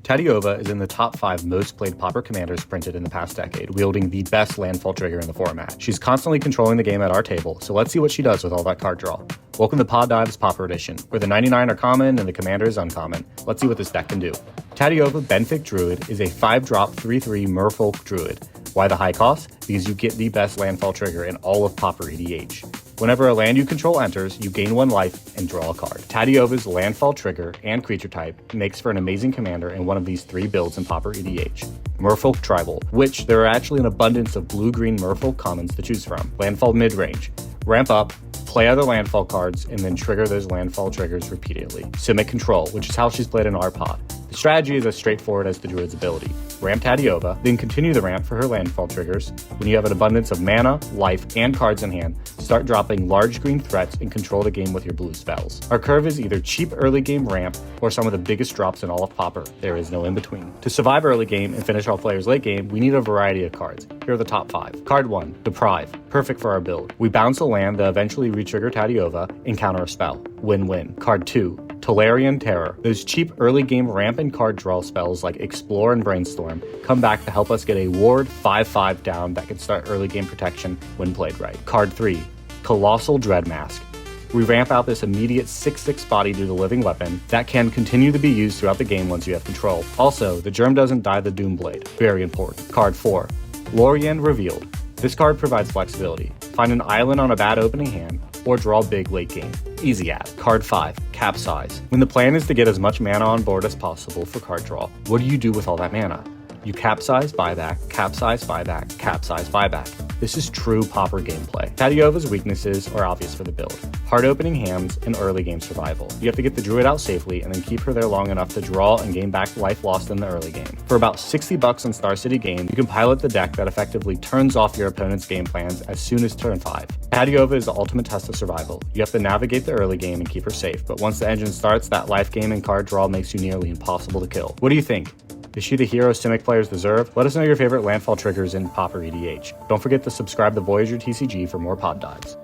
Tatyova is in the top 5 most played Pauper commanders printed in the past decade, wielding the best landfall trigger in the format. She's constantly controlling the game at our table, so let's see what she does with all that card draw. Welcome to Pod Dive's Pauper Edition, where the 99 are common and the commander is uncommon. Let's see what this deck can do. Tatyova Benthic Druid is a 5-drop 3/3 Merfolk Druid. Why the high cost? Because you get the best landfall trigger in all of Pauper EDH. Whenever a land you control enters, you gain 1 life and draw a card. Tatyova's landfall trigger and creature type makes for an amazing commander in one of these 3 builds in Pauper EDH. Merfolk Tribal, which there are actually an abundance of blue-green Merfolk commons to choose from. Landfall mid-range. Ramp up, play other landfall cards, and then trigger those landfall triggers repeatedly. Simic Control, which is how she's played in our pod. The strategy is as straightforward as the Druid's ability. Ramp Tatyova, then continue the ramp for her landfall triggers. When you have an abundance of mana, life, and cards in hand, start dropping large green threats and control the game with your blue spells. Our curve is either cheap early game ramp or some of the biggest drops in all of Pauper. There is no in between. To survive early game and finish off players late game, we need a variety of cards. Here are the top 5. Card 1, Deprive, perfect for our build. We bounce a land that eventually re-trigger Tatyova and counter a spell. Win-win. Card 2, Tolarian Terror. Those cheap early game ramp and card draw spells like Explore and Brainstorm come back to help us get a ward 5/5 down that can start early game protection when played right. Card 3, Colossal Dread Mask. We ramp out this immediate 6/6 body to the living weapon that can continue to be used throughout the game once you have control. Also, the germ doesn't die the Doom Blade. Very important. Card 4, Lorien Revealed. This card provides flexibility. Find an island on a bad opening hand, or draw big late game. Easy add. Card 5, Capsize. When the plan is to get as much mana on board as possible for card draw, what do you do with all that mana? You capsize, buyback, capsize, buyback, capsize, buyback. This is true Pauper gameplay. Tatyova's weaknesses are obvious for the build. Hard opening hands and early game survival. You have to get the Druid out safely and then keep her there long enough to draw and gain back life lost in the early game. For about $60 on Star City Game, you can pilot the deck that effectively turns off your opponent's game plans as soon as turn 5. Tatyova is the ultimate test of survival. You have to navigate the early game and keep her safe, but once the engine starts, that life gain and card draw makes you nearly impossible to kill. What do you think? Is she the hero Simic players deserve? Let us know your favorite landfall triggers in Pauper EDH. Don't forget to subscribe to Voyager TCG for more pod dives.